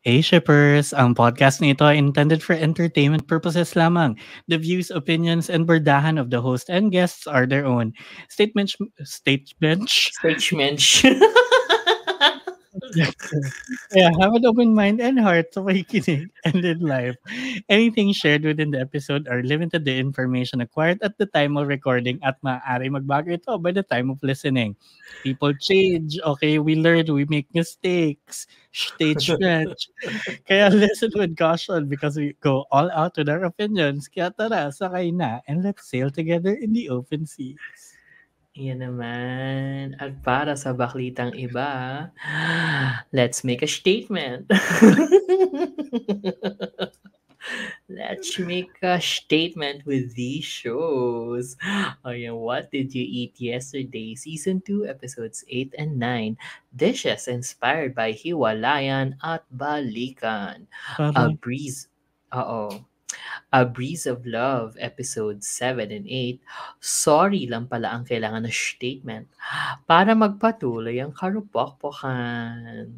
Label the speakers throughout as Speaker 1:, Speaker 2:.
Speaker 1: Hey shippers, ang podcast nito ay intended for entertainment purposes lamang. The views, opinions, and berdahan of the host and guests are their own. Statements.
Speaker 2: Stage mensch.
Speaker 1: Yeah, have an open mind and heart to makikinig and in life. Anything shared within the episode are limited to information acquired at the time of recording at maaari magbago ito by the time of listening. People change, okay? We learn, we make mistakes. Stage French. Kaya listen with caution because we go all out with our opinions. Kaya tara, sakay na and let's sail together in the open seas.
Speaker 2: Yan naman. At para sa baklitang iba, let's make a statement. Let's make a statement with these shows. Ayan, What Did You Eat Yesterday? Season 2, Episodes 8 and 9. Dishes inspired by Hiwalayan at Balikan. A
Speaker 1: Correct.
Speaker 2: Breeze... A Breeze of Love, Episodes 7 and 8. Sorry lang pala ang kailangan na statement para magpatuloy ang karupokpokan.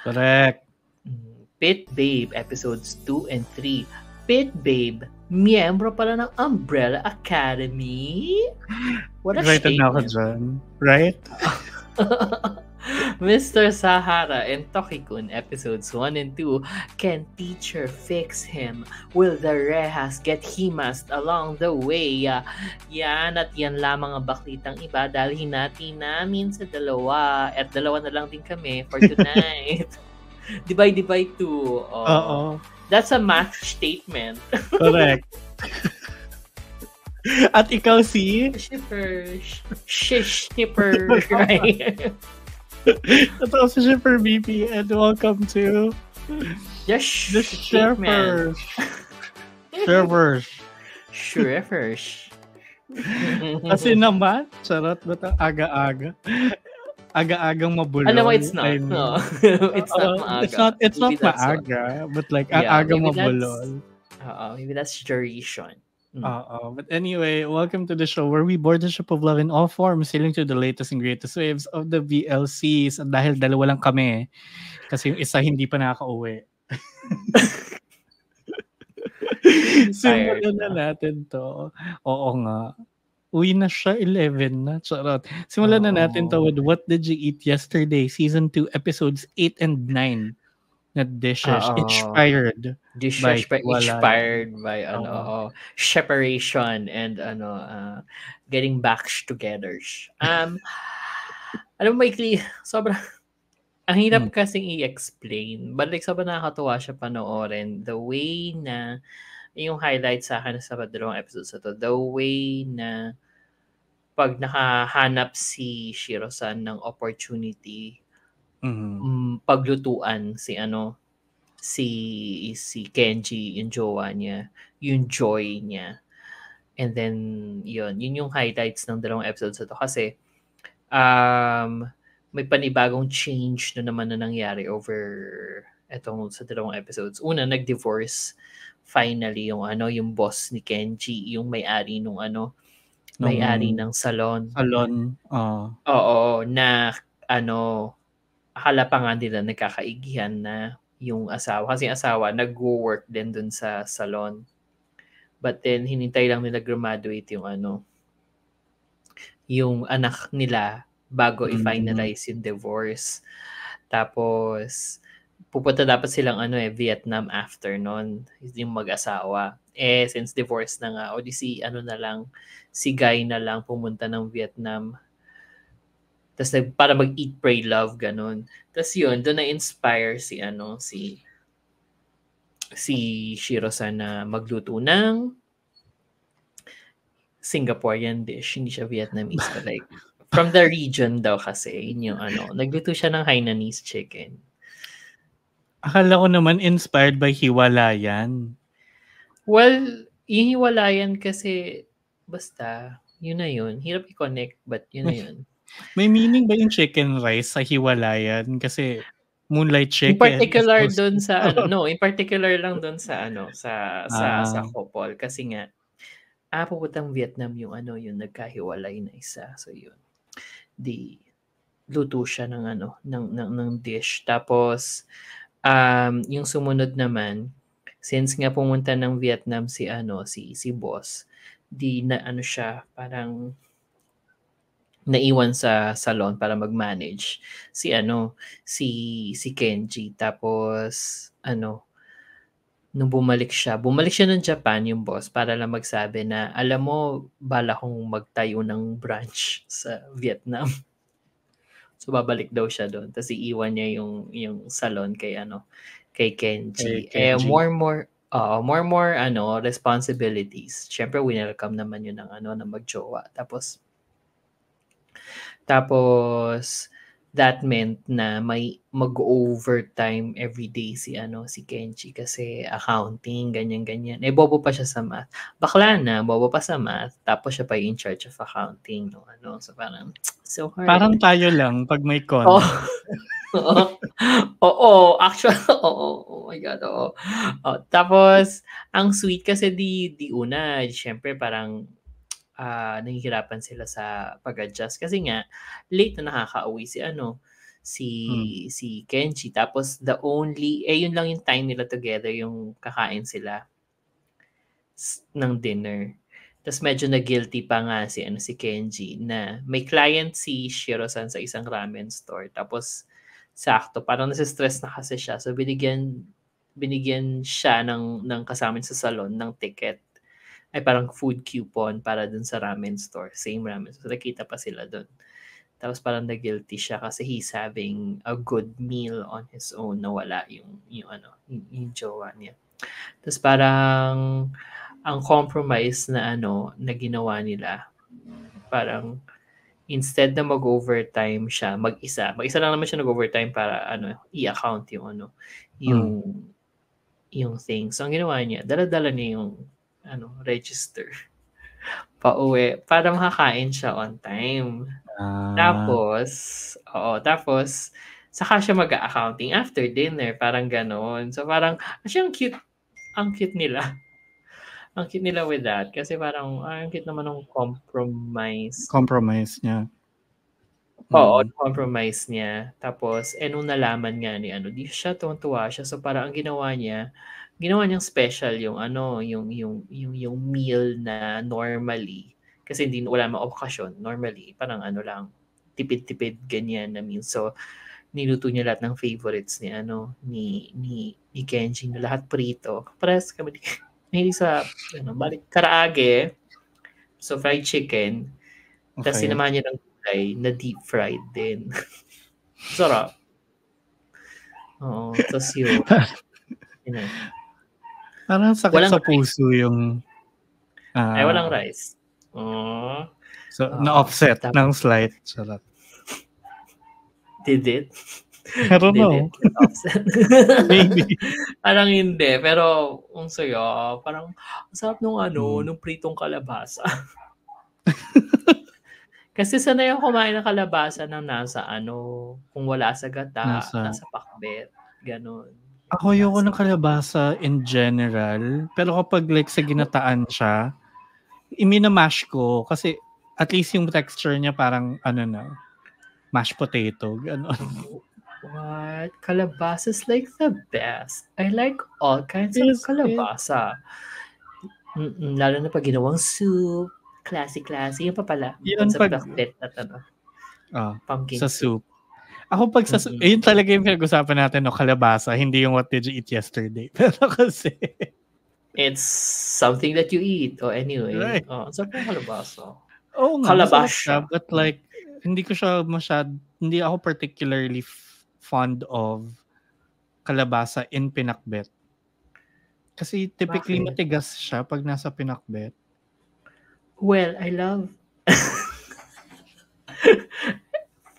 Speaker 1: Correct.
Speaker 2: Pit Babe, Episodes 2 and 3. Pit Babe, miyembro pala ng Umbrella Academy? What a
Speaker 1: Excited na ako
Speaker 2: statement.
Speaker 1: dyan. Right?
Speaker 2: Mr. Sahara and Tokikun, Episodes 1 and 2. Can teacher fix him? Will the rehas get himas along the way? Yan at yan lamang ang baklitang iba. Dalhin natin namin sa dalawa. At dalawa na lang din kami for tonight. Divide 2.
Speaker 1: Oo.
Speaker 2: That's a math statement.
Speaker 1: Correct. At ikaw si?
Speaker 2: Shipper. Shipper. Right?
Speaker 1: Ito si Shipper BP and welcome to
Speaker 2: The
Speaker 1: Shippers. Shippers.
Speaker 2: Shriffers.
Speaker 1: Kasi naman, charot ba ito? Aga-aga. Aga-agang mabulol.
Speaker 2: Alam mo, it's not.
Speaker 1: I mean,
Speaker 2: No. It's not maaga.
Speaker 1: It's not
Speaker 2: Maybe that's
Speaker 1: maaga, but like,
Speaker 2: Yeah,
Speaker 1: aga
Speaker 2: maybe
Speaker 1: mabulol.
Speaker 2: Maybe that's duration.
Speaker 1: But anyway, welcome to the show where we board the ship of love in all forms, sailing to the latest and greatest waves of the VLCs. At dahil dalawa lang kami, kasi yung isa hindi pa nakaka-uwi. Simulan na natin to. Oo nga. Uwi na siya, 11 na. Charot. Simulan na natin to with What Did You Eat Yesterday? Season 2, Episodes 8 and 9 na dishes. Inspired
Speaker 2: by separation and getting back together. Alam mo, Mikey, sobrang ang hirap kasing i-explain. But like, sobrang nakakatuwa siya panoorin. The way na yung highlight sa akin sa dalawang episodes na to, the way na pag nakahanap si Shiro-san ng opportunity, paglutuan si Kenji, yung jowa niya, yung joy niya. And then, yun yung highlights ng dalawang episodes na to. Kasi, may panibagong change na naman na nangyari over etong sa dalawang episodes. Una, nag-divorce finally yung boss ni Kenji, yung may-ari may-ari ng salon. Oo, na akala pa nga nila nagkakaigihan na yung asawa. Kasi yung asawa nag-work din dun sa salon. But then, hinintay lang nila graduate yung anak nila bago i-finalize yung divorce. Tapos, pupunta dapat silang Vietnam after nun, yung mag-asawa. Since divorce na nga, si Guy na lang pumunta ng Vietnam. Tapos para mag-eat, pray, love, ganun. Tapos yun, doon na-inspire si Shiro-san na magluto ng Singaporean dish. Hindi siya Vietnamese. But like, from the region daw kasi, yun yung nagluto siya ng Hainanese chicken.
Speaker 1: Akala ko naman inspired by Hiwalayan.
Speaker 2: Well, yung Hiwalayan kasi, basta, yun na yun. Hirap i-connect, but yun na yun.
Speaker 1: May meaning ba yung chicken rice sa Hiwalayan? Kasi moonlight chicken.
Speaker 2: In particular doon sa in particular lang doon sa sa couple kasi nga pupuntang Vietnam yung yung nagkahiwalay na isa. So yun. Luto siya ng ng dish. Tapos Yung sumunod naman, since nga pumunta ng Vietnam si boss, di na ano siya, parang naiwan sa salon para mag-manage si Kenji. Tapos nung bumalik siya ng Japan yung boss para lang magsabi na, alam mo, bala kong magtayo ng branch sa Vietnam. So babalik daw siya doon. Tapos iiwan niya yung salon kay Kenji.
Speaker 1: Kay Kenji.
Speaker 2: More responsibilities. Syempre welcome naman yun ng magjowa. Tapos that meant na may mag-overtime every day si Kenji kasi accounting, ganyan. Bobo pa siya sa math. Bakla na, bobo pa sa math. Tapos siya pa in charge of accounting. So parang, so hard.
Speaker 1: Parang tayo lang pag may con.
Speaker 2: Oo, actually, oh my God, oo. Tapos, ang sweet kasi di una, syempre parang, nahihirapan sila sa pag-adjust kasi nga late na nakakauwi si Kenji. Tapos yun lang yung time nila together, yung kakain sila ng dinner. Tapos medyo na-guilty pa nga si Kenji na may client si Shiro-san sa isang ramen store. Tapos sakto, parang nasa-stress na kasi siya. So binigyan siya ng kasama sa salon ng ticket. Ay parang food coupon para dun sa ramen store. Same ramen. So nakita pa sila dun. Tapos parang na-guilty siya kasi he's having a good meal on his own na wala yung jowa niya. Tapos parang ang compromise na na ginawa nila, parang instead na mag-overtime siya mag-isa lang naman siya nag-overtime para i-account yung thing. So ang ginawa niya, dala-dala niya yung register pauwi para makakain siya on time. Tapos saka siya mag-accounting after dinner, parang ganon. So parang ang cute nila. Ang cute nila with that kasi parang ang cute naman ng compromise
Speaker 1: niya.
Speaker 2: Oo, compromise niya. Tapos nung nalaman nga ni di siya, tuwang-tuwa siya. So parang ang ginawa niyang special yung meal na normally kasi wala namang okasyon. Normally parang lang, tipid-tipid ganyan na meal. So niluto niya lahat ng favorites ni Kenji na lahat prito. Parehas kami mahilig sa balik karaage. So fried chicken. Tapos sinamahan niya ng gulay na deep fried din. Sarap. Oo, tapos yun.
Speaker 1: Parang sakit sa puso yung
Speaker 2: ay walang rice.
Speaker 1: So na-offset ng slight. Sarap.
Speaker 2: Did it?
Speaker 1: I don't know. Maybe.
Speaker 2: Parang hindi. Pero ang saya. Parang ang sarap nung nung pritong kalabasa. Kasi sanay ako kumain ng kalabasa na nasa kung wala sa gata, nasa pakbet. Ganon.
Speaker 1: Ako ayoko ng kalabasa in general. Pero kapag like sa ginataan siya, iminamash ko kasi at least yung texture niya parang mashed potato. Ganon.
Speaker 2: What? Kalabasa is like the best. I like all kinds of kalabasa. Lalo na pag ginawang soup, classy. Yung pa pala.
Speaker 1: Yun
Speaker 2: sa pakbet at pumpkin
Speaker 1: sa soup. Ako pag sa yun talaga yung pinag-usapan natin, kalabasa, hindi yung what did you eat yesterday. Pero kasi
Speaker 2: it's something that you eat anyway.
Speaker 1: Right.
Speaker 2: Sarap ng kalabasa.
Speaker 1: Oo nga, kalabasa. But like, hindi ako particularly fond of kalabasa in pinakbet. Kasi typically matigas siya pag nasa pinakbet.
Speaker 2: Well, I love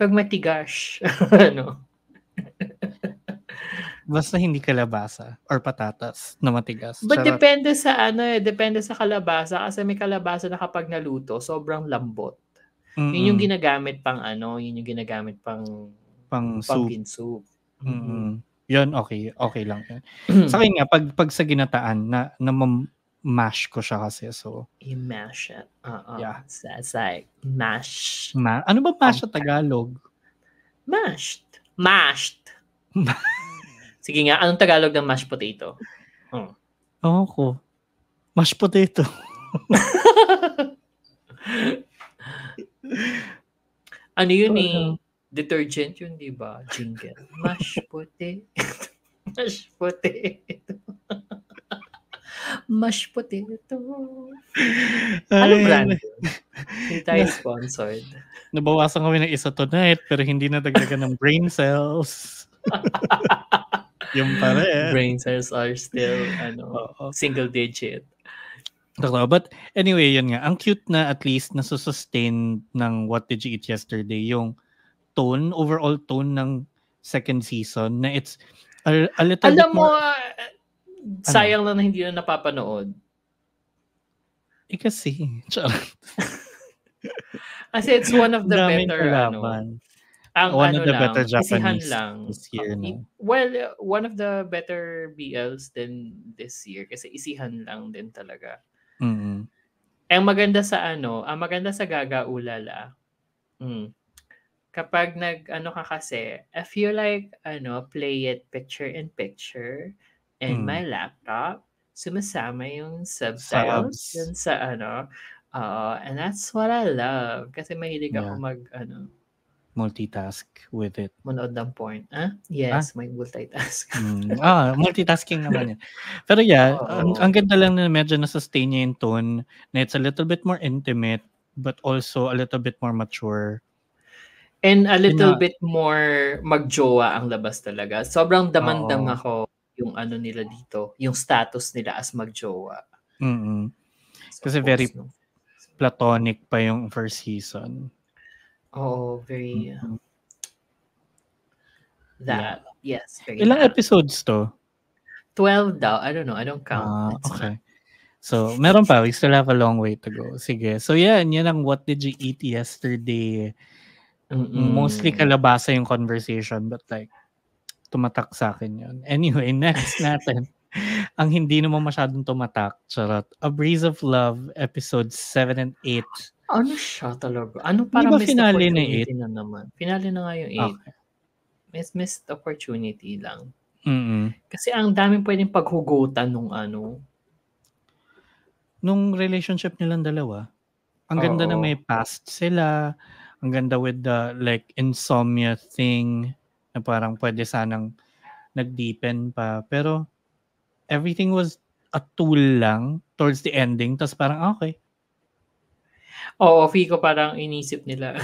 Speaker 2: pag matigas.
Speaker 1: Basta hindi kalabasa or patatas na matigas.
Speaker 2: But depende sa kalabasa kasi may kalabasa na kapag naluto, sobrang lambot. Yun yung ginagamit pang pumpkin soup.
Speaker 1: Yun, okay lang yun. Sa akin nga, pag sa ginataan, na mash ko siya kasi, so.
Speaker 2: You mash it.
Speaker 1: Yeah.
Speaker 2: That's like, mash.
Speaker 1: Ano ba mash sa Tagalog?
Speaker 2: Mashed. Sige nga, anong Tagalog ng mashed potato?
Speaker 1: Oo ko. Mashed potato.
Speaker 2: Ano yun eh? Detergent yun, di ba? Jingle. Mashed potato. Mashed potato. Mashed potato. Ano brand yun? Hindi tayo sponsored.
Speaker 1: Nabawasan kami ng isa tonight pero hindi nadagdagan ng brain cells. Yung pa rin.
Speaker 2: Brain cells are still single digit.
Speaker 1: But anyway, yun nga. Ang cute na at least nasusustain ng What Did You Eat Yesterday, yung tone, overall tone ng second season na it's a little
Speaker 2: Alam
Speaker 1: bit more...
Speaker 2: sayang lang na hindi na napapanood.
Speaker 1: Kasi.
Speaker 2: Kasi it's one of the better,
Speaker 1: one of the better Japanese
Speaker 2: lang.
Speaker 1: this year.
Speaker 2: Well, one of the better BLs din this year kasi isihan lang din talaga.
Speaker 1: Mm-hmm.
Speaker 2: Ang maganda sa Gaga Ulala. Kapag ka kasi, I feel like play it picture in picture and my laptop sumasama yung subtitles dun sa and that's what I love kasi mahilig ako
Speaker 1: multitask with it.
Speaker 2: Manood ng porn. Yes, may multitask.
Speaker 1: Multitasking naman yan. Pero ang ganda lang na medyo na-sustain niya yung tone na it's a little bit more intimate but also a little bit more mature.
Speaker 2: And a little bit more magjowa ang labas talaga. Sobrang damandam ako yung nila dito, yung status nila as magjowa.
Speaker 1: Kasi very platonic pa yung first season.
Speaker 2: Very that. Yes, very
Speaker 1: Ilang episodes to?
Speaker 2: 12 daw. I don't know. I don't count.
Speaker 1: Okay. So, meron pa. We still have a long way to go. Sige. So, yan ang What Did You Eat Yesterday? Mostly kalabasa yung conversation but like, tumatak sa akin yun. Anyway, next natin. Ang hindi naman masyadong tumatak. Charot. A Breeze of Love, episodes 7 and 8.
Speaker 2: Ano siya talaga? Parang missed opportunity na naman? Finale na nga yung 8. Okay. Missed opportunity lang. Kasi ang daming pwedeng paghugutan nung
Speaker 1: nung relationship nilang dalawa. Ang ganda na may past sila. Ang ganda with the like insomnia thing na parang pwede sanang nag-deepen pa. Pero everything was a tool lang towards the ending. Tapos parang okay.
Speaker 2: Fico parang inisip nila.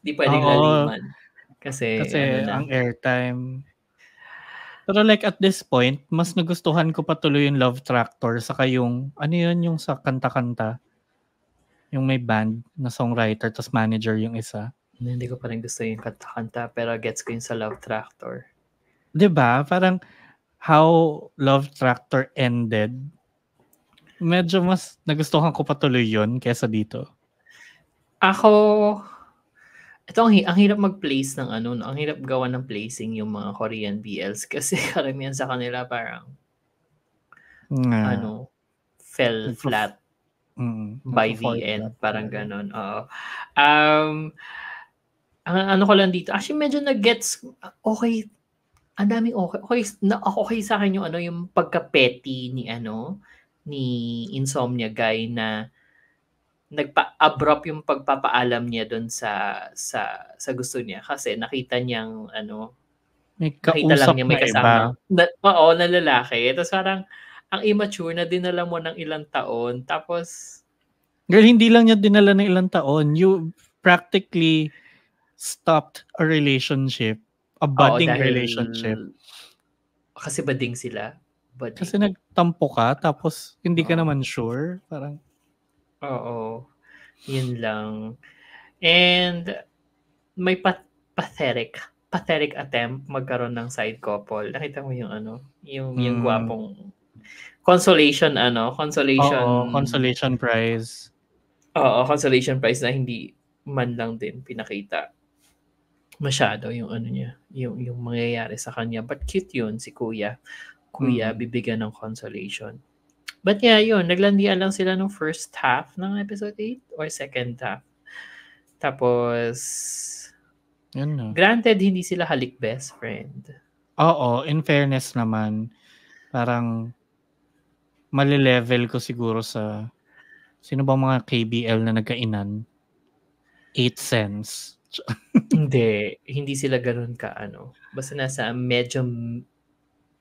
Speaker 2: Di pwedeng laliman. Kasi
Speaker 1: ang airtime. Pero like at this point, mas nagustuhan ko pa tuloy yung Love Tractor saka yung, yung sa kanta-kanta. Yung may band na songwriter tapos manager yung isa.
Speaker 2: Hindi ko pa rin gusto yung kanta-kanta pero gets ko yung sa Love Tractor.
Speaker 1: Diba? Parang how Love Tractor ended, medyo mas nagustuhan ko pa tuloy yun kesa dito.
Speaker 2: Ito ang hirap mag-place ng ang hirap gawa ng placing yung mga Korean BLs kasi karamihan sa kanila parang fell flat by the end. Parang ganon. Ang ko lang dito, actually medyo nag-gets okay. Ang daming okay sa akin yung pagka-petty ni Insomnia Guy na nagpa-abrupt yung pagpapaalam niya doon sa gusto niya kasi nakita niyang nakita lang niya may kasama na lalaki. Tapos parang ang immature na dinala mo ng ilang taon tapos
Speaker 1: girl, hindi lang niya dinala ng ilang taon, you practically stopped a relationship, a budding relationship.
Speaker 2: Kasi bading sila.
Speaker 1: Kasi nagtampo ka tapos hindi ka naman sure, parang
Speaker 2: yun lang. And may pathetic attempt magkaroon ng side couple. Nakita mo yung yung gwapong consolation
Speaker 1: prize.
Speaker 2: Consolation prize na hindi man lang din pinakita masyado yung niya, yung mangyayari sa kanya. But cute yun si Kuya. Bibigyan ng consolation. But yeah, yun. Naglandian lang sila ng first half ng episode 8 or second half. Tapos, granted, hindi sila halik best friend.
Speaker 1: Oo, in fairness naman, parang male-level ko siguro sa sino bang mga KBL na nagkainan? 8 cents.
Speaker 2: Hindi sila gano'n ka-ano, basta nasa medyo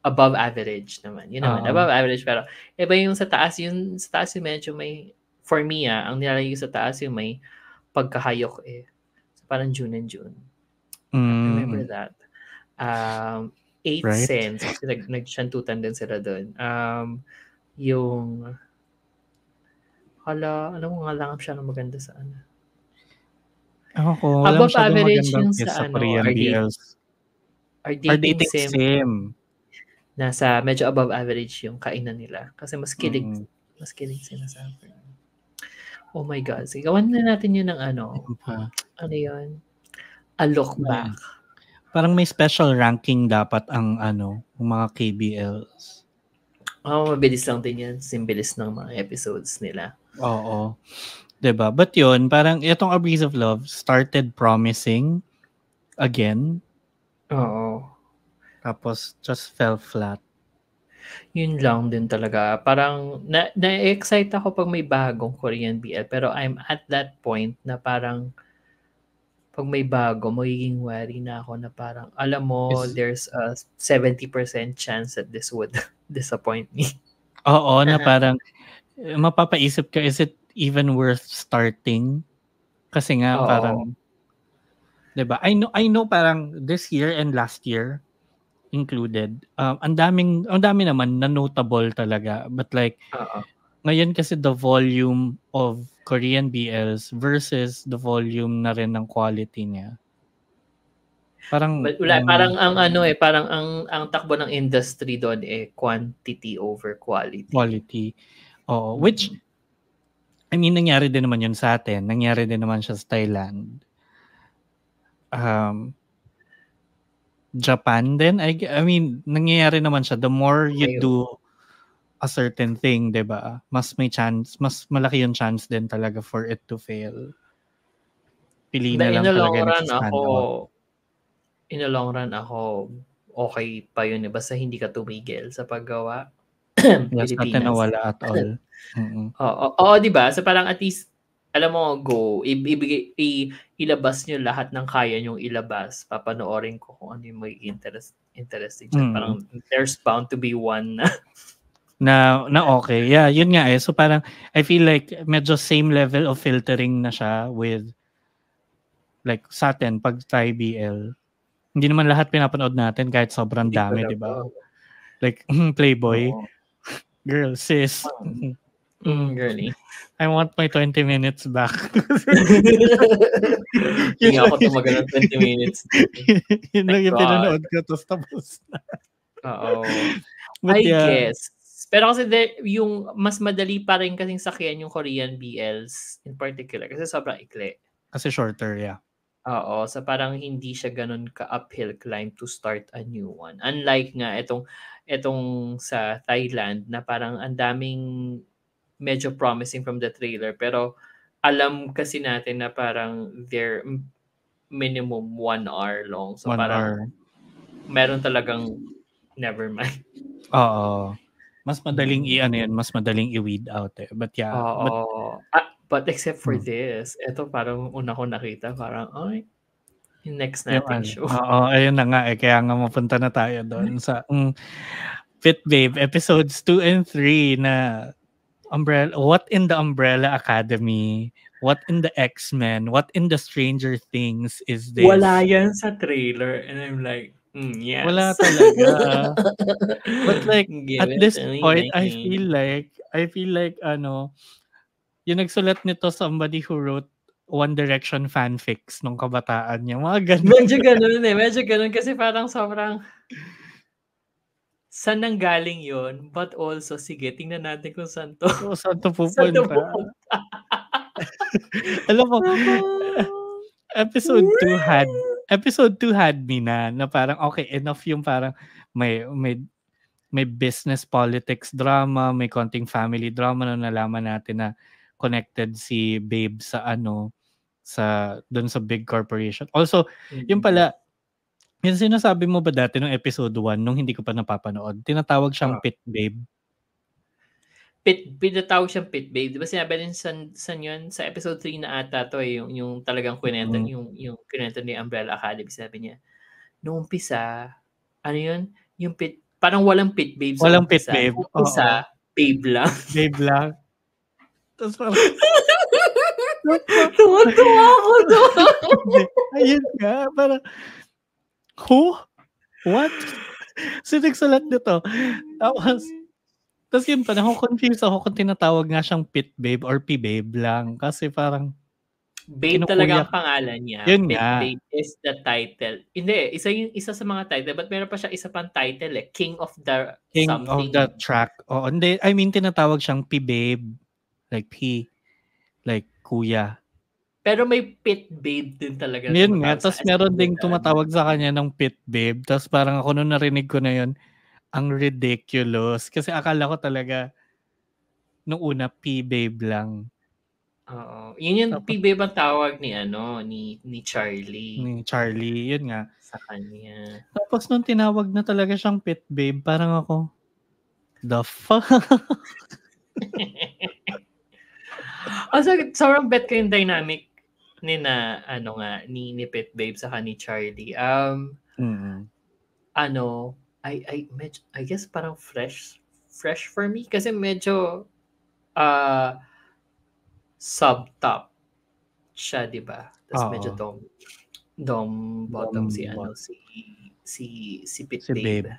Speaker 2: above average naman, yun naman,
Speaker 1: Oo.
Speaker 2: above average pero iba yung sa taas yung medyo may for me, ang nilalagay ko sa taas yung may pagkahayok, eh. So, parang June and June. Remember that? 8
Speaker 1: Right?
Speaker 2: cents kasi nagtiyantutan din sila dun. Yung alam mo nga lang siya na maganda sa ano.
Speaker 1: Ewan ko, wala
Speaker 2: Above
Speaker 1: masyadong
Speaker 2: average
Speaker 1: magandang
Speaker 2: yung
Speaker 1: kiss
Speaker 2: sa
Speaker 1: sa
Speaker 2: ano,
Speaker 1: Korean BLs.
Speaker 2: our
Speaker 1: Our
Speaker 2: dating
Speaker 1: dating
Speaker 2: sim,
Speaker 1: sim.
Speaker 2: nasa medyo above average yung kainan nila. Kasi mas kilig sila sa akin. Oh my God. Sige, gawan na natin yun ng ano.
Speaker 1: Ano pa?
Speaker 2: Ano yun? A look back.
Speaker 1: Parang may special ranking dapat ang yung mga KBLs.
Speaker 2: Mabilis lang din yan. Simbilis ng mga episodes nila.
Speaker 1: Oo. 'Di ba? But yun, parang itong A Breeze of Love started promising again.
Speaker 2: Oo.
Speaker 1: Tapos just fell flat.
Speaker 2: Yun lang din talaga. Parang na-excite ako pag may bagong Korean BL. Pero I'm at that point na parang pag may bago, magiging wary na ako na parang, alam mo, there's a 70% chance that this would disappoint me.
Speaker 1: Oo, na parang mapapaisip ka, is it even worth starting? Kasi nga
Speaker 2: Oo.
Speaker 1: parang, 'di ba? I know parang this year and last year included, ang dami naman na notable talaga. But like,
Speaker 2: Oo.
Speaker 1: ngayon kasi the volume of Korean BLs versus the volume na rin ng quality niya. Parang
Speaker 2: Parang ang ano parang ang takbo ng industry doon quantity over quality.
Speaker 1: Quality. Oo, which I mean nangyari din naman 'yun sa atin, nangyari din naman siya sa Thailand. Japan din, I mean nangyayari naman siya, the more you do a certain thing, 'di ba? Mas malaki yung chance din talaga for it to fail. Pili na
Speaker 2: In
Speaker 1: lang
Speaker 2: the long
Speaker 1: talaga yung
Speaker 2: run
Speaker 1: nagsa-stand out.
Speaker 2: ako, okey pa yun, basta hindi ka tumigil sa paggawa.
Speaker 1: Yes, natin
Speaker 2: Pilipinas.
Speaker 1: nawala at all.
Speaker 2: Oo, 'di ba? So parang at least alam mo, go, ilabas niyo lahat ng kaya niyong ilabas. Papanoorin ko kung ano yung magiging interesting diyan. Parang there's bound to be one
Speaker 1: na okay. Yeah, yun nga eh. So parang I feel like medyo same level of filtering na siya with like sa atin pag Thai BL. Hindi naman lahat pinapanood natin kahit sobrang
Speaker 2: hindi
Speaker 1: dami, 'di ba? Like Playboy,
Speaker 2: Oo.
Speaker 1: girl, sis.
Speaker 2: Girly.
Speaker 1: I want my 20 minutes back.
Speaker 2: Hindi nga ako tumagal ng 20 minutes.
Speaker 1: Yun
Speaker 2: My
Speaker 1: lang yung
Speaker 2: God.
Speaker 1: pinanood ko tapos na.
Speaker 2: Oo.
Speaker 1: But
Speaker 2: I
Speaker 1: yeah.
Speaker 2: guess. Pero kasi yung mas madali pa rin kasing sakyan yung Korean BLs in particular kasi sobrang ikli.
Speaker 1: Kasi shorter, yeah.
Speaker 2: Oo, so parang hindi siya ganun ka-uphill climb to start a new one. Unlike nga itong sa Thailand na parang ang daming medyo promising from the trailer pero alam kasi natin na parang they're minimum 1 hour long. So
Speaker 1: 1
Speaker 2: parang
Speaker 1: hour.
Speaker 2: meron talagang never mind.
Speaker 1: Oo. Mas madaling mas madaling i-weed out eh. But yeah,
Speaker 2: Oo. But except for this, eto parang una ko nakita parang, ay, yung next nating show.
Speaker 1: Oo, ayun na nga eh. Kaya nga mapunta na tayo doon sa Fit Babe episodes 2 and 3 na What in the Umbrella Academy? What in the X-Men? What in the Stranger Things is this?
Speaker 2: Wala yan sa trailer and I'm like, yes.
Speaker 1: Wala talaga. But like,
Speaker 2: Give
Speaker 1: at
Speaker 2: it
Speaker 1: this
Speaker 2: to me,
Speaker 1: point, I
Speaker 2: baby.
Speaker 1: feel like yung nagsulat nito somebody who wrote One Direction fanfics nung kabataan niya. Mga ganun.
Speaker 2: Medyo ganun kasi parang sobrang saan nanggaling yun? But also, sige, tingnan natin kung saan to
Speaker 1: Saan to pupunta? Alam mo, episode 2 had me na parang okay, enough yung parang may business politics drama, may konting family drama na nalaman natin na connected si Babe sa sa doon sa big corporation. Also, yung pala Yung sinasabi mo ba dati nung episode 1, nung hindi ko pa napapanood, tinatawag siyang Pit Babe?
Speaker 2: Pinatawag siyang Pit Babe. Di ba sinabi rin san yun? Sa episode 3 na ata to yung talagang kwento, yung kwento ni Umbrella Academy. Sabi niya, noong umpisa, ano yun? Yung parang walang Pit Babe sa
Speaker 1: Walang Pit
Speaker 2: umpisa.
Speaker 1: Babe.
Speaker 2: Umpisa, Babe lang.
Speaker 1: Babe lang. Tapos parang,
Speaker 2: tuwa ako doon.
Speaker 1: Ayun nga, parang, who? What? Sinigsalat nito. Tapos yun pa, confused ako kung tinatawag nga siyang Pit Babe or P-Babe lang. Kasi parang,
Speaker 2: Babe talaga ang pangalan niya.
Speaker 1: Yun
Speaker 2: Pit
Speaker 1: nga.
Speaker 2: Babe is the title. Hindi, isa sa mga title, but meron pa siya isa pang title King of the something.
Speaker 1: Of the track. Oh, hindi, I mean, tinatawag siyang P-Babe. Like P. Like kuya.
Speaker 2: Pero may Pit Babe din talaga.
Speaker 1: Yun nga, tapos meron ding tumatawag sa kanya ng Pit Babe. Tapos parang ako nung narinig ko na yun, ang ridiculous. Kasi akala ko talaga, nung una, P-Babe lang.
Speaker 2: Oo. Yun yung P-Babe ang tawag ni Charlie.
Speaker 1: Ni Charlie, yun nga.
Speaker 2: Sa kanya.
Speaker 1: Tapos nung tinawag na talaga siyang Pit Babe, parang ako, the fuck?
Speaker 2: Sobrang bet ko yung dynamic ni Pit Babe sa ni Charlie. I guess parang fresh for me kasi medyo sub-top siya, di ba? Tapos medyo dom bottom si Pit Babe.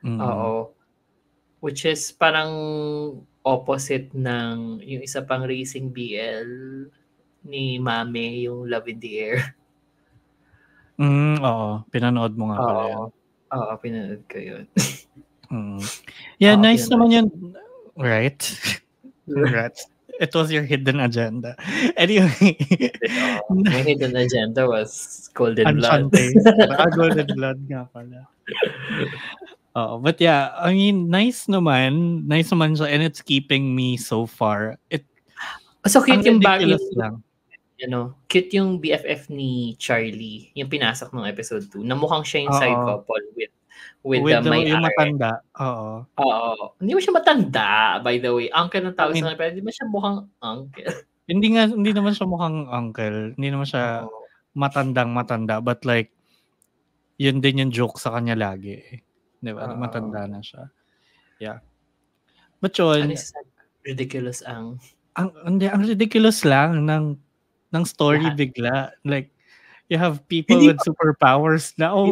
Speaker 2: Oo. Which is parang opposite ng yung isa pang racing BL ni Mame, yung Love in the Air.
Speaker 1: Oo. Pinanood mo nga pala yun.
Speaker 2: Oo, pinanood ko yun.
Speaker 1: Yeah, nice naman yun. Right? Congrats. It was your hidden agenda. Anyway.
Speaker 2: My hidden agenda was Golden Blood.
Speaker 1: Golden Blood nga pala. But yeah, I mean, nice naman siya, and it's keeping me so far.
Speaker 2: So cute yung
Speaker 1: ridiculous lang.
Speaker 2: Cute yung BFF ni Charlie, yung pinasok ng episode 2, na mukhang siya yung side couple with the
Speaker 1: yung matanda. Oo.
Speaker 2: Hindi mo siya matanda, by the way. Uncle ng tawag sa kanya, pero hindi mo siya mukhang uncle.
Speaker 1: Hindi naman siya mukhang uncle. Hindi naman siya matanda. But like, yun din yung joke sa kanya lagi. Diba? Matanda na siya. Yeah. But yun,
Speaker 2: ridiculous
Speaker 1: ang ridiculous lang ng story bigla. Like, you have people with superpowers now.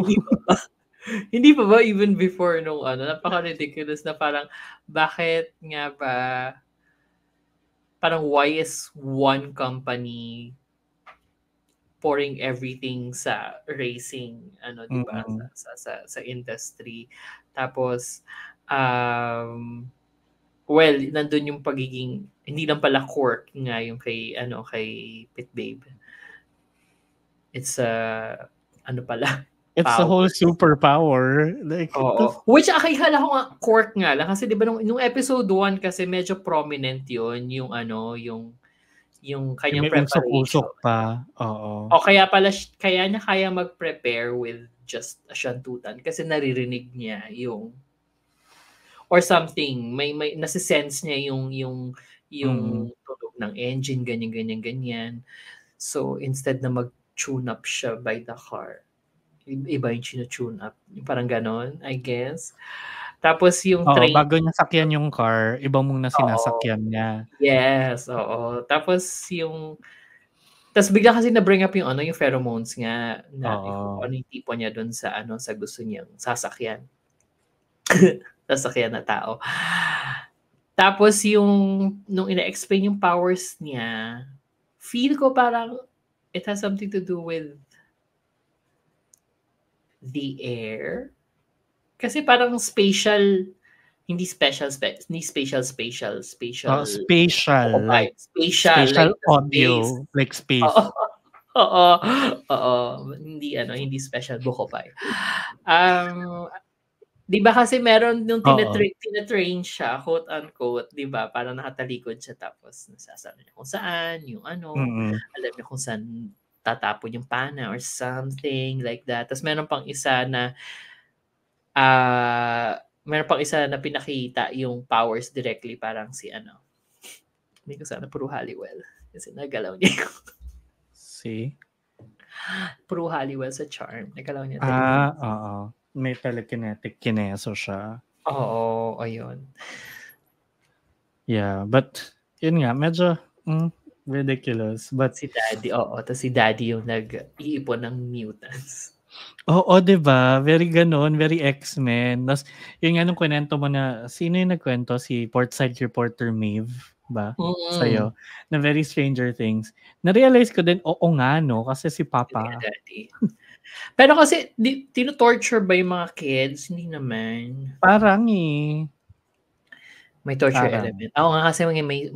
Speaker 2: Hindi pa ba even before nung napaka-ridiculous na parang bakit nga ba parang why is one company pouring everything sa racing diba sa industry, tapos nandun yung pagiging hindi lang pala quirk nga yung kay Pit Babe, it's
Speaker 1: it's a whole superpower. Like,
Speaker 2: which akala ko nga quirk nga lang kasi 'di ba nung episode 1 kasi medyo prominent 'yon yung yung kanyang preparation.
Speaker 1: Pa.
Speaker 2: Kaya niya kaya mag-prepare with just a shantutan kasi naririnig niya yung or something, may nasi-sense niya yung tunog ng engine, ganyan. So instead na mag-tune up siya by the car, iba yung tune up. Parang ganon, I guess. Tapos yung train.
Speaker 1: Bago niya sakyan yung car, ibang mong na sinasakyan niya.
Speaker 2: Yes, Tapos bigla kasi na-bring up yung yung pheromones nga na ano yung tipo niya doon sa sa gusto niyang sasakyan. Sasakyan na tao. Tapos nung ina-explain yung powers niya, feel ko parang it has something to do with the air. Kasi parang spatial
Speaker 1: audio, like space.
Speaker 2: Hindi special bukopay. Di ba kasi meron nung tinatrain siya, quote unquote, di ba? Parang nakatalikod siya tapos nasasabi niya kung saan, yung alam niya kung saan tatapon yung pana or something like that. Tapos meron pang isa na pinakita yung powers directly, parang si ano. Hindi ko sana puro Halliwell. Kasi nagalaw niya yung
Speaker 1: See?
Speaker 2: puro Halliwell sa Charm. Nagalaw niya.
Speaker 1: Oo. May telekinetic kineso siya.
Speaker 2: Oo, ayun.
Speaker 1: Yeah, but yun nga, medyo ridiculous. But
Speaker 2: Si Daddy, oo. Tapos si Daddy yung nag-iipon ng mutants.
Speaker 1: oo, diba? Very ganon, very X-Men. Tapos, yun nga nung kwento mo na, sino yung nagkwento? Si Portside Reporter Maeve ba? Sa'yo? Na very Stranger Things. Na-realize ko din, oo nga, no? Kasi si Papa.
Speaker 2: Daddy. Pero kasi, tino-torture ba yung mga kids? Hindi naman.
Speaker 1: Parang
Speaker 2: May torture
Speaker 1: Parang.
Speaker 2: element. Oo nga, kasi may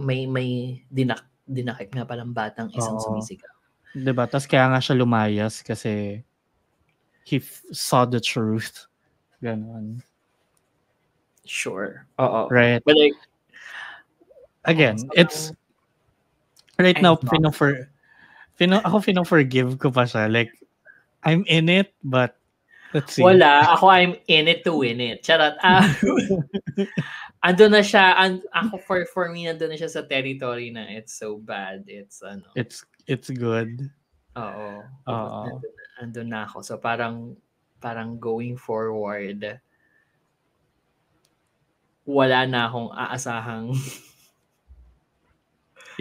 Speaker 2: dinakip nga palang batang isang sumisigaw.
Speaker 1: Diba? Tapos kaya nga siya lumayas kasi he saw the truth. Ganon.
Speaker 2: Sure. Oo.
Speaker 1: Right.
Speaker 2: But like,
Speaker 1: again, it's right now, ako pino-forgive ko pa siya. Like, I'm in it, but let's see.
Speaker 2: Wala. Ako, I'm in it to win it. Charot. Ando na siya. Ako, for me, ando na siya sa territory na it's so bad. It's
Speaker 1: good.
Speaker 2: Oo. Ando na ako. So, parang going forward, wala na akong aasahang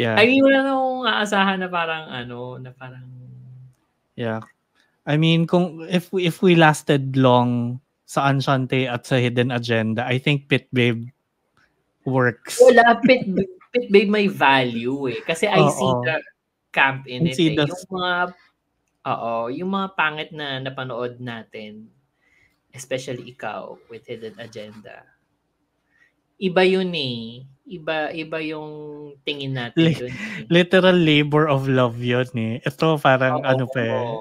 Speaker 1: yeah.
Speaker 2: I mean, wala na akong aasahan na parang
Speaker 1: yeah. I mean, if we lasted long sa Enchante at sa Hidden Agenda, I think Pit Babe works.
Speaker 2: Wala, Pit Babe may value eh. Kasi I see the camp in it. Yung mga pangit na napanood natin, especially ikaw with Hidden Agenda, iba yun eh. Iba yung tingin natin dun.
Speaker 1: Literal labor of love yun eh. Ito parang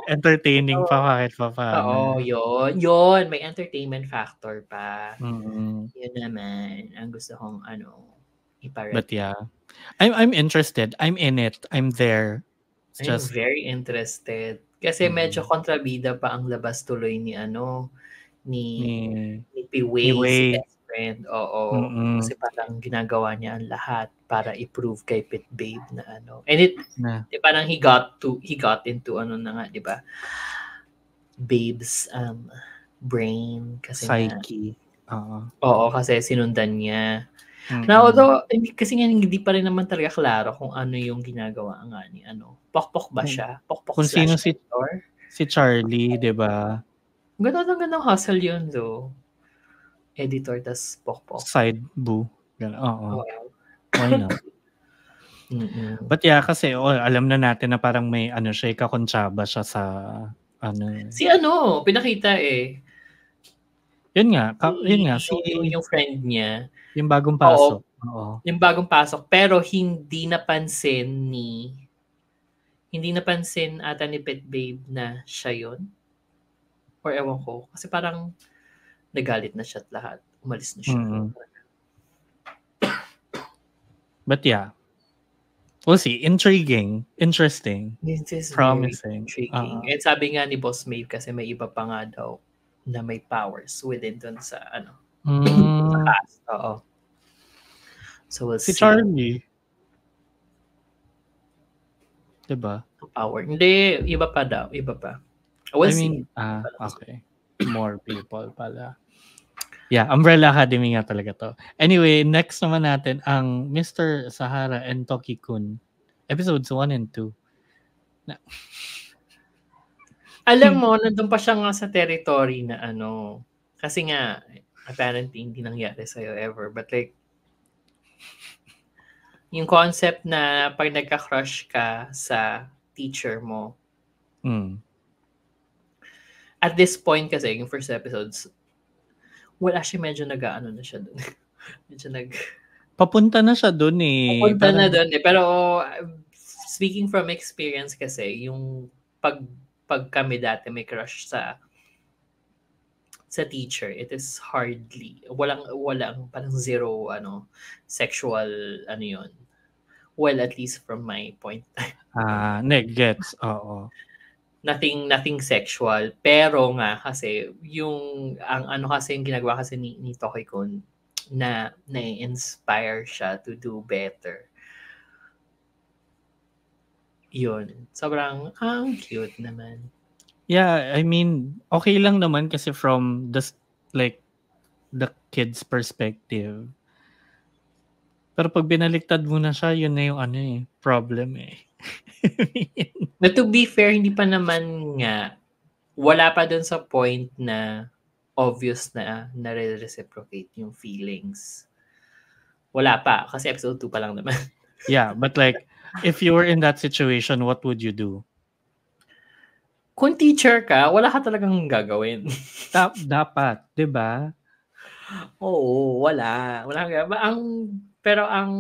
Speaker 1: entertaining pa kahit pa paano.
Speaker 2: Oo, yun. May entertainment factor pa.
Speaker 1: Mm-hmm.
Speaker 2: Yun naman ang gusto kong iparate.
Speaker 1: But yeah, I'm interested. I'm in it. I'm there.
Speaker 2: I'm very interested. Kasi medyo kontrabida pa ang labas tuloy ni Piway, si best friend. Oo. Kasi parang ginagawa niya ang lahat para i-prove kay Pit Babe na And parang he got into di ba? Babe's brain kasi
Speaker 1: psyche.
Speaker 2: Oo, kasi sinundan niya. Na although kasi nga hindi pa rin naman talaga klaro kung ano yung ginagawa nga ni Pokpok ba siya? Pokpok
Speaker 1: kung sino si Charlie, 'di ba?
Speaker 2: Gandang hustle yun though. Editor tas Pokpok.
Speaker 1: Side boo. Oo. Why not? But yeah, kasi alam na natin na parang may siya, kakontsaba siya sa
Speaker 2: Si pinakita eh.
Speaker 1: Yun nga,
Speaker 2: yung friend niya.
Speaker 1: Yung bagong pasok.
Speaker 2: Oo. Yung bagong pasok. Pero hindi napansin ata ni Pit Babe na siya yun. Or ewan ko. Kasi parang nagalit na siya at lahat. Umalis na siya.
Speaker 1: But yeah. We'll see. Intriguing. Interesting.
Speaker 2: This is
Speaker 1: promising.
Speaker 2: Intriguing. And sabi nga ni Boss Maeve kasi may iba pa nga daw na may powers within dun sa sa cast. Oo. So we'll see.
Speaker 1: Si Charlie. Diba?
Speaker 2: Power. Hindi, iba pa daw. Iba pa. We'll see.
Speaker 1: Okay. More people pala. Yeah, Umbrella Academy nga talaga to. Anyway, next naman natin ang Mr. Sahara and Toki-kun. Episodes 1 and 2.
Speaker 2: Alam mo, nandun pa siya nga sa territory na kasi nga, apparently, hindi nangyari sa'yo ever. But like, yung concept na pag nagka-crush ka sa teacher mo, at this point kasi, yung first episodes, actually medyo na siya dun.
Speaker 1: Papunta na siya dun eh.
Speaker 2: Papunta na dun eh. Pero, speaking from experience kasi, yung pag kami dati may crush sa teacher, it is hardly, walang parang zero, sexual, yun. Well, at least from my point.
Speaker 1: Gets, oo.
Speaker 2: nothing sexual. Pero nga kasi yung ang kasi yung ginagawa kasi ni Toki-kun na na-inspire siya to do better. Yun. Sobrang ang cute naman.
Speaker 1: Yeah, I mean, okay lang naman kasi from like the kid's perspective. Pero pag binaliktad mo na siya, yun na yung problem eh.
Speaker 2: Na to be fair, hindi pa naman nga, wala pa dun sa point na obvious na nare-reciprocate yung feelings. Wala pa, kasi episode 2 pa lang naman.
Speaker 1: Yeah, but like, if you were in that situation, what would you do?
Speaker 2: Kung teacher ka, wala ka talagang gagawin.
Speaker 1: Dapat, 'di ba?
Speaker 2: Oo, wala. Wala kang pero ang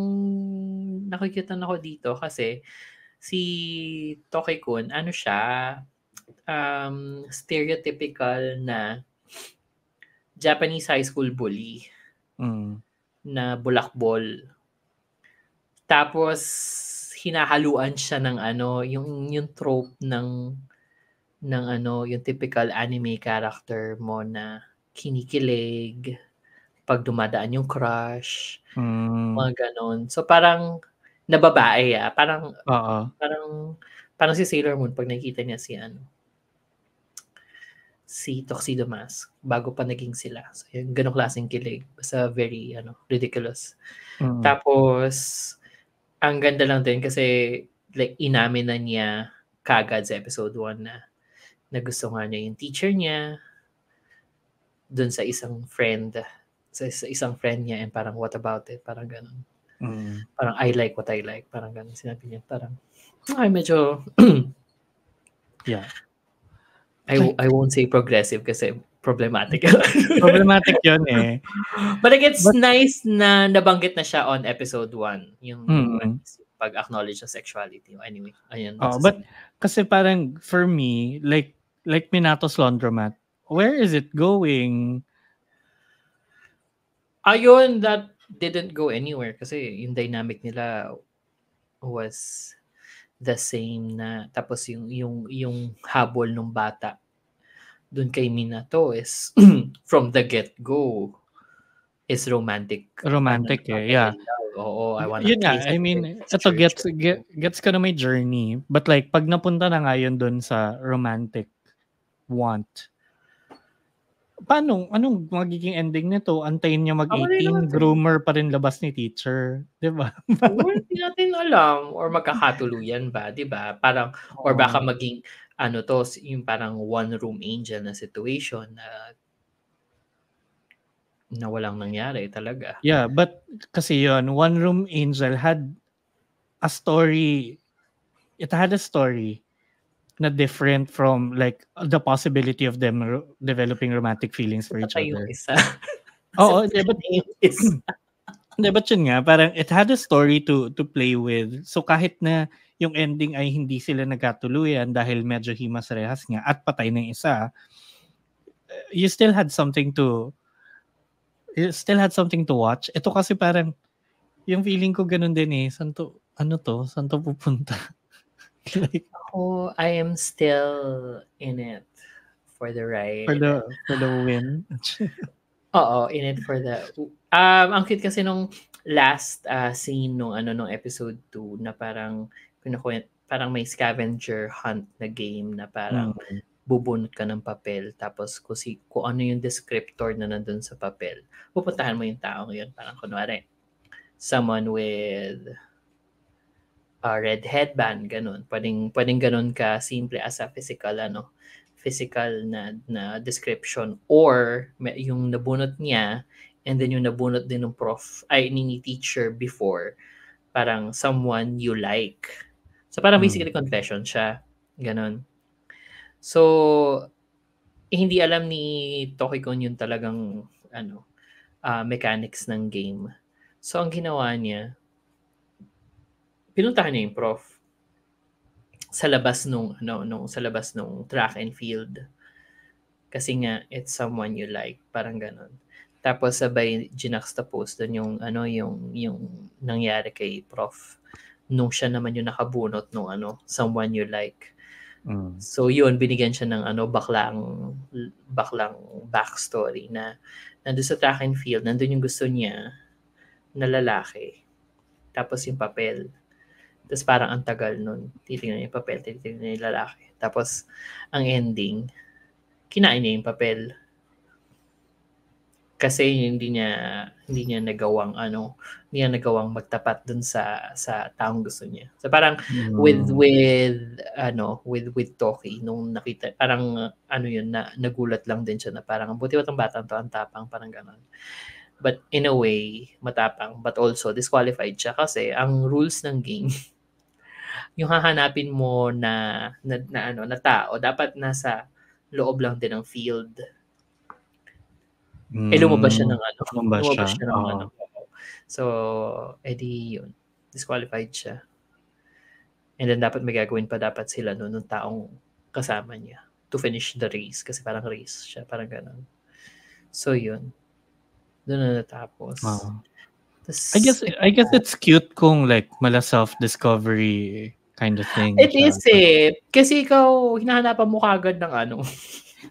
Speaker 2: nakikita ko dito kasi si Toki-kun, ano siya, stereotypical na Japanese high school bully na bulakbol. Tapos hinahaluan siya ng yung trope ng yung typical anime character mo na kinikilig pag dumadaan yung crush, mga ganon. So parang nababae parang parang si Sailor Moon pag nakikita niya si Tuxedo Mask bago pa naging sila. So yung ganong klaseng kilig. Basta very ridiculous. Tapos ang ganda lang din kasi like inamin na niya kagad sa episode 1 na gusto nga niya yung teacher niya dun sa isang friend niya and parang what about it? Parang ganun. Parang I like what I like. Parang ganun sinabi niya. Parang ay medyo
Speaker 1: yeah.
Speaker 2: I won't say progressive kasi problematic.
Speaker 1: Problematic yun eh.
Speaker 2: But like, it's nice na nabanggit na siya on episode 1. Yung pag-acknowledge ng sexuality. Anyway, ayun.
Speaker 1: But kasi parang for me, like Minato's Laundromat, where is it going?
Speaker 2: Ayun, that didn't go anywhere kasi yung dynamic nila was the same na tapos yung habol ng bata dun kay Minato is from the get-go is romantic.
Speaker 1: Yeah.
Speaker 2: Oo, I wanna
Speaker 1: yun nga, I mean, ito gets ko na may journey. But like, pag napunta na nga yun dun sa romantic want, anong magiging ending nito? Antayin niya mag-18, groomer pa rin labas ni teacher. Diba?
Speaker 2: Hindi natin alam. Or magkakatuluyan ba, diba? Parang, or baka maging, yung parang one-room angel na situation na walang nangyari talaga.
Speaker 1: Yeah, but kasi yun, One Room Angel had a story. It had a story na different from like the possibility of them developing romantic feelings for each other. Oo, but yun nga, parang it had a story to play with. So kahit na yung ending ay hindi sila nagkatuluyan dahil medyo himas rehas nga at patay ng isa, you still had something to watch. Ito kasi parang yung feeling ko ganun din eh. Saan to pupunta?
Speaker 2: Like, I am still in it for the ride.
Speaker 1: For the win.
Speaker 2: Oo, in it for the ang cute kasi nung last scene nung episode 2 na parang may scavenger hunt na game na parang bubunot ka ng papel tapos kung ano yung descriptor na nandun sa papel, pupuntahan mo yung taong yun. Parang kunwari, someone with a red headband, ganun. Pwedeng ganun ka simple as a physical na description or yung nabunot niya and then yung nabunot din ng ni teacher before, parang someone you like. So parang basically confession siya. Ganun. So, hindi alam ni Toki-kun yung talagang mechanics ng game. So, ang ginawa niya, pinuntahan niya yung prof sa labas nung track and field. Kasi nga, it's someone you like. Parang ganun. Tapos sabay juxtapose doon yung nangyari kay prof nung siya naman yung nakabunot nung someone you like. So yun, binigyan siya ng baklang backstory na nandun sa track and field, nandun yung gusto niya na lalaki. Tapos yung papel. Tapos parang ang tagal nun. Titingnan yung papel, titingnan yung lalaki. Tapos ang ending, kinain niya yung papel. Kasi hindi niya nagawang magtapat dun sa taong gusto niya. So parang with Toki nung nakita, parang nagulat lang din siya na parang buti ba tong batang to, ang tapang, parang gano'n. But in a way, matapang, but also disqualified siya kasi ang rules ng game, yung hahanapin mo na tao, dapat nasa loob lang din ng field. Lumabas siya ng So, edi yun. Disqualified siya. And then dapat may gagawin pa dapat sila nung taong kasama niya to finish the race. Kasi parang race siya. Parang ganun. So, yun. Doon na natapos.
Speaker 1: I guess it's cute kung like mala self-discovery kind of thing.
Speaker 2: It is kasi ikaw, hinahanapan mo kagad ng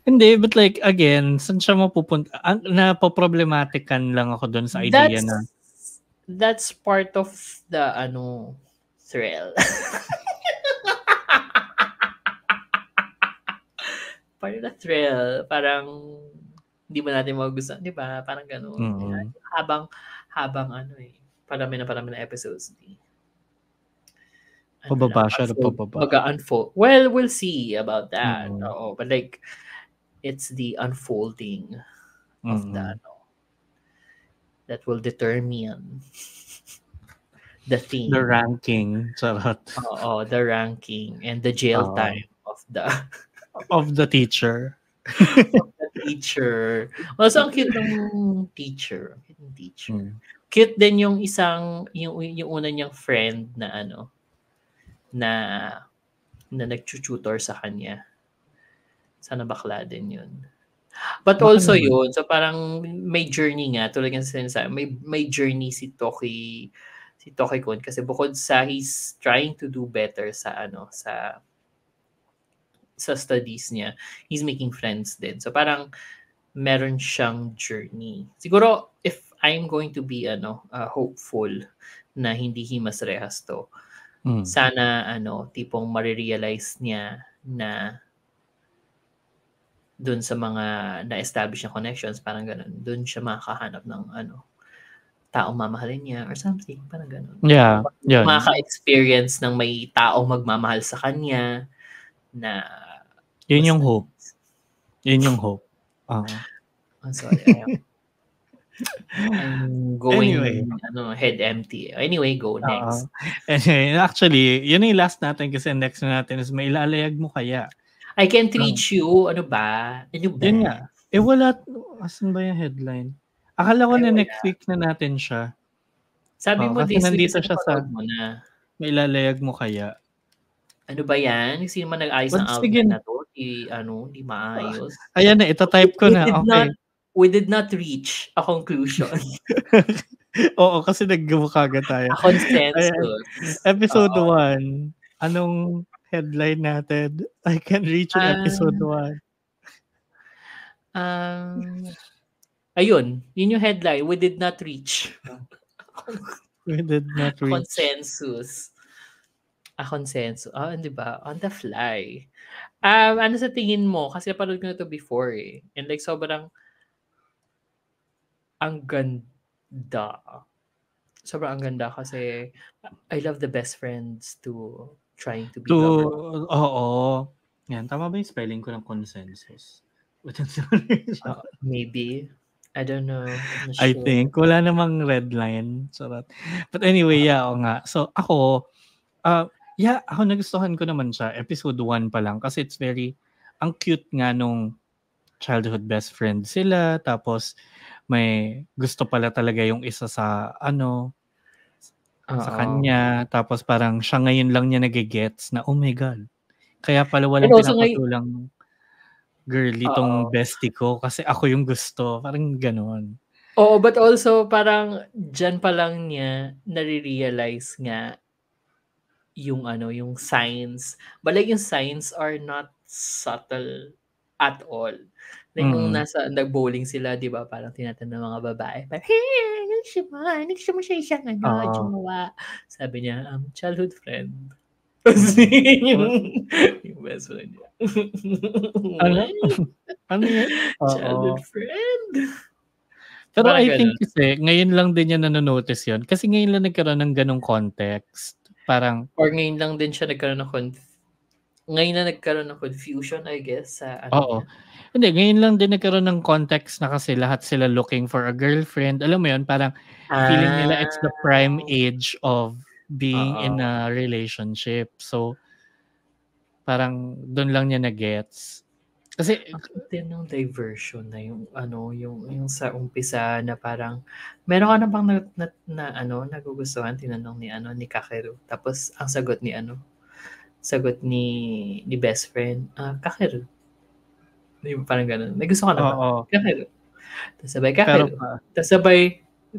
Speaker 1: Hindi, but like, again, saan siya mapupunta? Napoproblematican lang ako doon sa idea na
Speaker 2: that's part of the thrill. Part of the thrill. Parang hindi ba natin magugustuhan, di ba? Parang gano'n. Habang parami na episodes.
Speaker 1: Pababa siya.
Speaker 2: Mag-unfold. Well, we'll see about that. But like, it's the unfolding of that will determine the theme.
Speaker 1: The ranking.
Speaker 2: The ranking and the jail time of the
Speaker 1: teacher.
Speaker 2: Of the teacher. Well, so ang cute ng teacher. Cute din yung yung una niyang friend na na nag-tutor sa kanya. Sana bakla din yun. But also yun, so parang may journey nga, tulad ng sinasabi, may journey si Toki-kun kasi bukod sa he's trying to do better sa studies niya, he's making friends din. So parang meron siyang journey. Siguro if I'm going to be hopeful na hindi himas rehas to, sana tipong marirealize niya na doon sa mga na-establish na connections, parang ganun, doon siya makakahanap ng taong mamahalin niya or something, parang ganun.
Speaker 1: Yeah.
Speaker 2: Makaka-experience ng may taong magmamahal sa kanya na
Speaker 1: yun yung hope.
Speaker 2: I'm sorry. I'm going head empty. Anyway, go next.
Speaker 1: Actually, yun yung last natin kasi next natin is may ilalayag mo kaya.
Speaker 2: I can't reach you. Ano ba?
Speaker 1: Yun nga. Wala. Asan ba yung headline? Akala ko na next week na natin siya.
Speaker 2: Sabi mo
Speaker 1: this week
Speaker 2: siya
Speaker 1: sa may ilalayag mo kaya.
Speaker 2: Ano ba yan? Sino man nag-ayos ng outline na to? Di maayos.
Speaker 1: Ayan na, ito-type ko na. Okay.
Speaker 2: We did not reach a conclusion.
Speaker 1: Oo, kasi nagbukaga tayo.
Speaker 2: A consensus.
Speaker 1: Episode 1. Anong headline natin? I can reach yung episode 1.
Speaker 2: Ayun. Yun yung headline. We did not reach.
Speaker 1: We did not reach.
Speaker 2: Consensus. A consensus. Di ba? On the fly. Ano sa tingin mo? Kasi napanood ko na to before eh. And like sobrang ang ganda. Sobrang ang ganda kasi I love the best friends to trying to be lover.
Speaker 1: Oo. Yan, tama ba yung spelling ko ng consensus?
Speaker 2: Maybe. I don't know.
Speaker 1: I think. Wala namang red line. But anyway, nga. So, ako, ako nagustuhan ko naman siya. Episode 1 pa lang. Kasi it's very, ang cute nga nung childhood best friend sila. Tapos, may gusto pala talaga yung isa sa sa kanya. Tapos parang siya ngayon lang niya nagigets na, oh my God. Kaya pala walang pinapatulang girl itong bestie ko kasi ako yung gusto. Parang ganon.
Speaker 2: Oo, but also parang dyan pa lang niya nare-realize nga yung ano, yung signs. But like yung signs are not subtle at all. Like nung nag-bowling sila, 'di ba, parang tinatanong ng mga babae, parang, "Hey, gusto mo siya isang ano,
Speaker 1: Oo.
Speaker 2: jowa." Sabi niya, "Childhood friend." Kasi yung best friend niya.
Speaker 1: Ano? Ano yun?
Speaker 2: Childhood
Speaker 1: Oo.
Speaker 2: friend.
Speaker 1: Pero
Speaker 2: Parang
Speaker 1: I think
Speaker 2: gano'n.
Speaker 1: kasi ngayon lang din niya nano-notice yun kasi ngayon lang nagkaroon ng ganong context. Parang
Speaker 2: Or ngayon lang din siya nagkaroon ng ngayon na nagkaroon ng confusion, I guess, sa ano
Speaker 1: oo.
Speaker 2: niya.
Speaker 1: Hindi, ngayon lang din nagkaroon ng context na kasi lahat sila looking for a girlfriend. Alam mo yun, parang feeling nila
Speaker 2: Ah,
Speaker 1: it's the prime age of being in
Speaker 2: oo.
Speaker 1: a relationship. So, parang dun lang niya na-gets. Kasi
Speaker 2: Ang cute din ng diversion na yung ano, yung sa umpisa na parang, "Meron ka na bang na ano, nagugustuhan?" Tinanong ni ano, ni Kakeru. Tapos ang sagot ni ano, sagot ni best friend, Kakeru." Yung parang gano'n, "May gusto ka na ba?"
Speaker 1: oo,
Speaker 2: "Kakeru." Tapos sabay,
Speaker 1: pero
Speaker 2: "Kakeru." Tapos sabay,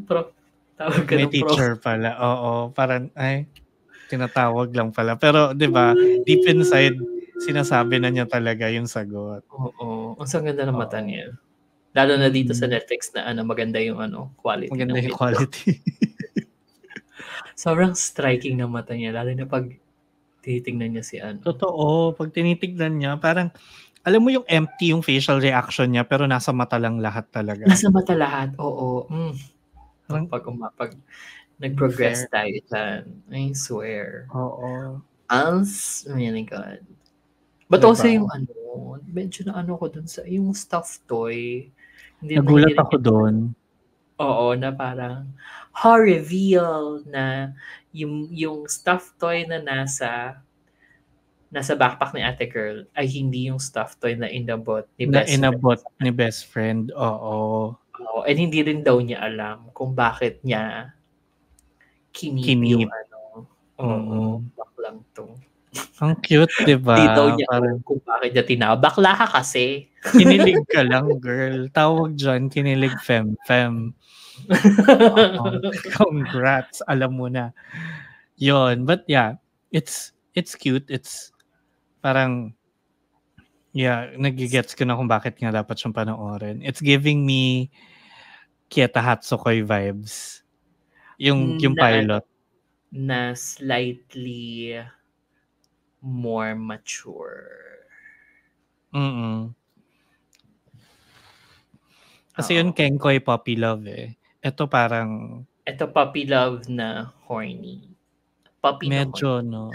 Speaker 2: prof, tawag ka
Speaker 1: may
Speaker 2: ng prof.
Speaker 1: teacher pala, oo. Parang, ay, tinatawag lang pala. Pero 'di ba, deep inside sinasabi na niya talaga yung sagot.
Speaker 2: Oo, ang ganda ng mata
Speaker 1: Oo.
Speaker 2: niya. Lalo na dito sa
Speaker 1: Mm.
Speaker 2: Netflix na ano, maganda yung ano, quality
Speaker 1: Maganda
Speaker 2: ng
Speaker 1: yung
Speaker 2: video.
Speaker 1: quality.
Speaker 2: Sobrang striking ng mata niya lalo na 'pag tinitingnan niya si ano,
Speaker 1: Totoo, 'pag tinitignan niya parang alam mo yung empty yung facial reaction niya pero nasa mata lang lahat talaga.
Speaker 2: nasa mata lahat, oo,
Speaker 1: Parang
Speaker 2: 'pag nag-progress
Speaker 1: fair.
Speaker 2: tayo diyan, I swear.
Speaker 1: Oo,
Speaker 2: Oh my God. But
Speaker 1: 'di
Speaker 2: also
Speaker 1: ba?
Speaker 2: yung ano, medyo naano ko dun sa yung stuffed toy, hindi
Speaker 1: Nagulat
Speaker 2: rin
Speaker 1: ako
Speaker 2: niya
Speaker 1: dun.
Speaker 2: oo, na parang, reveal na yung stuffed toy na nasa backpack ni ate girl ay hindi yung stuffed toy na inabot ni
Speaker 1: Na
Speaker 2: best friend
Speaker 1: inabot
Speaker 2: sa
Speaker 1: ni
Speaker 2: kanya.
Speaker 1: best friend, oo.
Speaker 2: Oo, and hindi rin daw niya alam kung bakit niya kinip yung
Speaker 1: Kinip,
Speaker 2: ano, oo,
Speaker 1: mm.
Speaker 2: baklang 'to.
Speaker 1: Ang cute 'di ba?
Speaker 2: Hindi daw niya alam
Speaker 1: Parang
Speaker 2: kung bakit niya "Bakla ka kasi."
Speaker 1: kinilig ka lang girl, tawag diyan kinilig fem-fem. Oo, congrats alam mo na. Yun, but yeah, it's cute, it's parang yeah, nage-gets ko na kung bakit nga dapat siyang panoorin. It's giving me Kieta Hatsukoi vibes, yung
Speaker 2: Na ano,
Speaker 1: pilot.
Speaker 2: na slightly more mature.
Speaker 1: Mm. Kasi yun
Speaker 2: Oo.
Speaker 1: Kenkoy Puppy Love, eh. Eto parang
Speaker 2: Ito puppy love na horny. Puppy na
Speaker 1: medyo
Speaker 2: horny.
Speaker 1: 'no,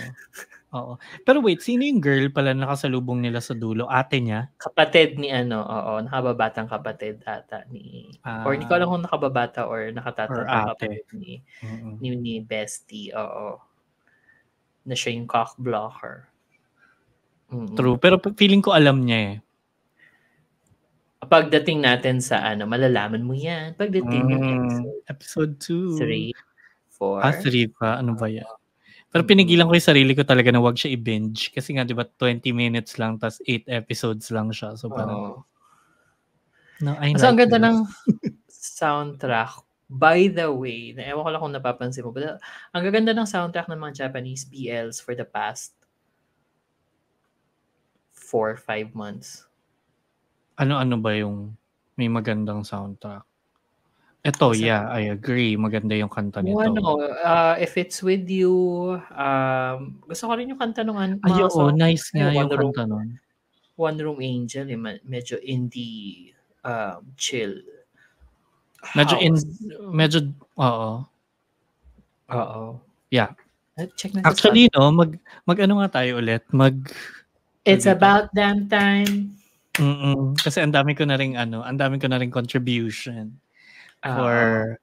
Speaker 1: oo. Pero wait, sino yung girl pala na nakasalubong nila sa dulo, ate niya?
Speaker 2: Kapatid ni ano, oo, nakababatang kapatid ata or di ko alam
Speaker 1: Ah,
Speaker 2: kung nakababata or
Speaker 1: or
Speaker 2: nakatatandang
Speaker 1: ate?
Speaker 2: kapatid ni
Speaker 1: Mm.
Speaker 2: ni bestie, oo. Na siya yung cock blocker.
Speaker 1: True,
Speaker 2: Mm.
Speaker 1: pero feeling ko alam niya, eh.
Speaker 2: Pagdating natin sa ano, malalaman mo yan pagdating ng episode
Speaker 1: Episode 2.
Speaker 2: 3, 4.
Speaker 1: 3 pa, ano ba 'yan? Pero
Speaker 2: Mm.
Speaker 1: pinigilan ko yung sarili ko talaga na 'wag siya i-binge kasi nga 'di ba 20 minutes lang tas 8 episodes lang siya. So parang,
Speaker 2: Oo.
Speaker 1: no, I
Speaker 2: So, ang
Speaker 1: like
Speaker 2: ganda
Speaker 1: this.
Speaker 2: ng soundtrack. By the way, na ewan ko lang kung napapansin mo, but ang gaganda ng soundtrack ng mga Japanese BLs for the past 4, 5 months.
Speaker 1: Ano-ano ba yung may magandang soundtrack? Eto,
Speaker 2: Isa
Speaker 1: yeah, I agree, maganda yung kanta
Speaker 2: yung
Speaker 1: nito.
Speaker 2: ano, If It's With You, gusto ko rin yung kanta nung
Speaker 1: Ay,
Speaker 2: mga
Speaker 1: oo,
Speaker 2: songs
Speaker 1: nice nga yung
Speaker 2: One Room
Speaker 1: kanta nun.
Speaker 2: One Room Angel, eh, medyo indie, chill
Speaker 1: Medyo
Speaker 2: house.
Speaker 1: medyo oo,
Speaker 2: Oo.
Speaker 1: yeah.
Speaker 2: Check natin sa
Speaker 1: Actually
Speaker 2: Spotify.
Speaker 1: 'no, mag-ano nga tayo ulit, tawag
Speaker 2: It's
Speaker 1: dito?
Speaker 2: About Damn Time.
Speaker 1: Kasi ang dami ko na ring ano, ang dami ko na ring contribution for
Speaker 2: Oo.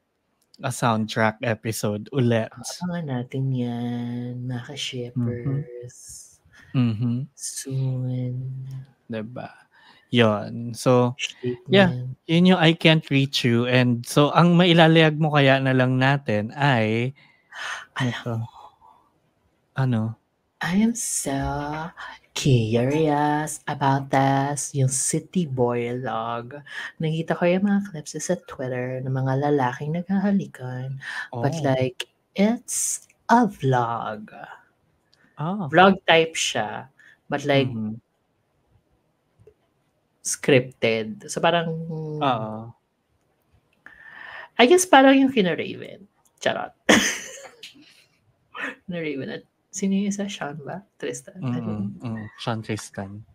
Speaker 1: a soundtrack episode ulit.
Speaker 2: Abangan natin 'yan, mga
Speaker 1: Mhm,
Speaker 2: ka-shippers.
Speaker 1: mhm,
Speaker 2: Soon.
Speaker 1: 'di ba? 'Yun. So,
Speaker 2: Ship
Speaker 1: yeah,
Speaker 2: niyan.
Speaker 1: 'yun yung I Can't Reach You and so ang mailalayag mo kaya na lang natin ay
Speaker 2: Alam
Speaker 1: nito,
Speaker 2: mo,
Speaker 1: ano?
Speaker 2: I am so curious about this, yung City Boy log. Nakita ko yung mga clips sa Twitter ng mga lalaking naghahalikan, but
Speaker 1: Oh,
Speaker 2: like, it's a vlog. Vlog type siya, but like, scripted. So parang, I guess parang yung kina Raven. Charot. Na Raven at sino yung isa? Sean ba? Tristan?
Speaker 1: Sean Tristan.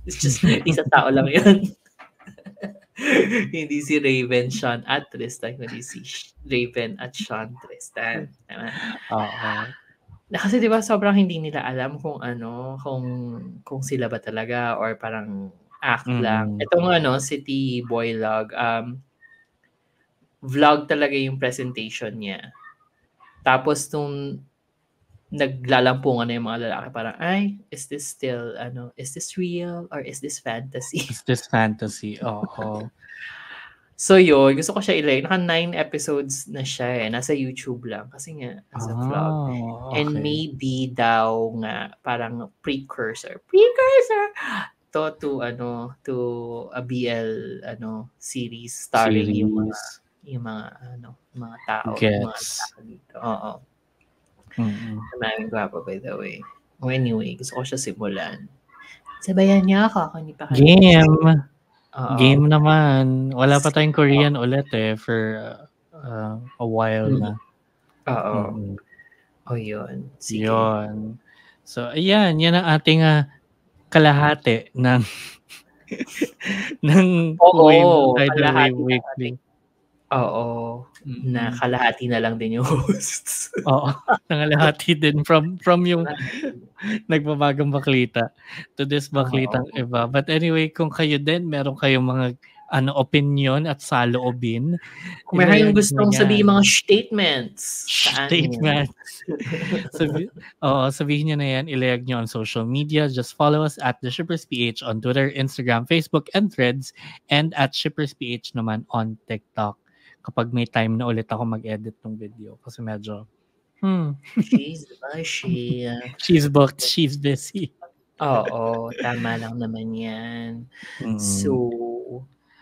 Speaker 2: It's just, isang tao lang yun. Hindi si Raven, Sean at Tristan, kundi si Raven at Sean Tristan. Kasi diba sobrang hindi nila alam kung ano, kung sila ba talaga or parang act lang. Itong City Boy Log, vlog talaga yung presentation niya. Tapos nung naglalampungan na yung mga lalaki, parang, ay, is this still, is this real or is this fantasy?
Speaker 1: Is this fantasy? Oo.
Speaker 2: So yun, gusto ko siya ilike. Naka 9 episodes na siya Nasa YouTube lang. Kasi nga, as a vlog.
Speaker 1: Okay.
Speaker 2: And maybe daw nga, parang precursor to a BL series starring yung mga tao. Yung mga tao dito. Oo. Maraming gwapo, by the way. Anyway, gusto ko siya simulan. Sabayan niya ako.
Speaker 1: Game naman. Wala pa tayong Korean ulit for a while na.
Speaker 2: Yun. Sige.
Speaker 1: Yun. So, ayan. Yan ang ating kalahati ng Wave Weekly.
Speaker 2: Oo. Na kalahati na lang din yung hosts.
Speaker 1: Oo. Nangalahati din from yung nagbabagang baklita to this baklitang iba. But anyway, kung kayo din, meron kayong mga opinion at saloobin.
Speaker 2: Kung may kayong gustong sabihin mga statements.
Speaker 1: Sabihin nyo na yan. Ilayag nyo on social media. Just follow us at The Shippers PH on Twitter, Instagram, Facebook, and Threads. And at Shippers PH naman on TikTok. Kapag may time na ulit ako mag-edit ng video. Kasi medyo,
Speaker 2: She's busy.
Speaker 1: She's booked. She's busy.
Speaker 2: Oo, tama lang naman yan. So,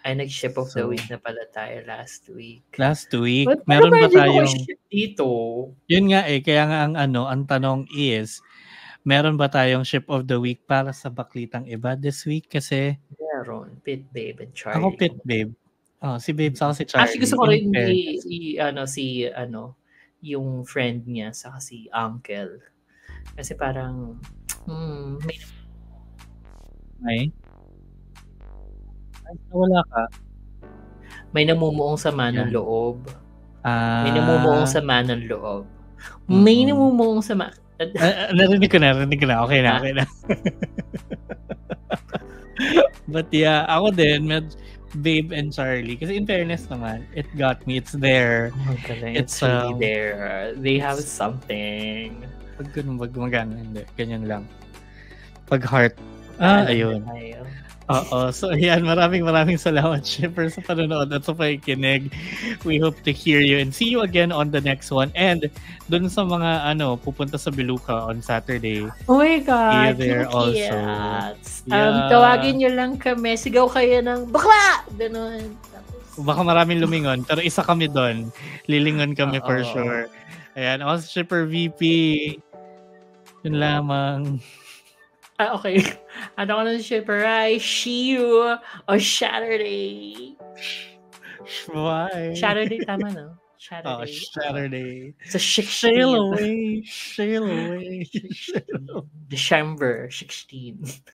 Speaker 2: ay nag-ship of the week na pala tayo last week.
Speaker 1: But meron ba tayong
Speaker 2: ship dito?
Speaker 1: Yun nga kaya nga ang tanong is, meron ba tayong ship of the week para sa baklitang iba this week? Kasi
Speaker 2: meron. Pit Babe and Charlie.
Speaker 1: Ako Pit Babe. Si Babe saka si Charlie.
Speaker 2: Actually gusto ko rin yung friend niya saka si Uncle. Kasi parang
Speaker 1: may wala ka.
Speaker 2: May namumuong sama ng loob. May namumuong sama ng loob. May namumuong sama.
Speaker 1: Narinig ko na. Okay na. But yeah, ako din, Babe and Charlie. Kasi in fairness naman, it got me. It's there.
Speaker 2: It's really there. They have something.
Speaker 1: Pag magana, hindi. Ganyan lang. Pag heart. Ayun. So ayan, maraming salamat, Shipper, sa panonood at sa pakikinig. We hope to hear you and see you again on the next one. And dun sa mga pupunta sa Beluca on Saturday.
Speaker 2: Oh my God!
Speaker 1: See you there also.
Speaker 2: Tawagin nyo lang kami. Sigaw kayo ng bakla! Ganun.
Speaker 1: Baka maraming lumingon, pero isa kami doon. Lilingon kami for sure. Ayan, ako si Shipper VP. Yun lamang.
Speaker 2: Okay. Ano ko na si Shipper? I see you on Saturday.
Speaker 1: Why?
Speaker 2: Saturday, tama no?
Speaker 1: Saturday.
Speaker 2: So, 16.
Speaker 1: Sail away.
Speaker 2: December 16.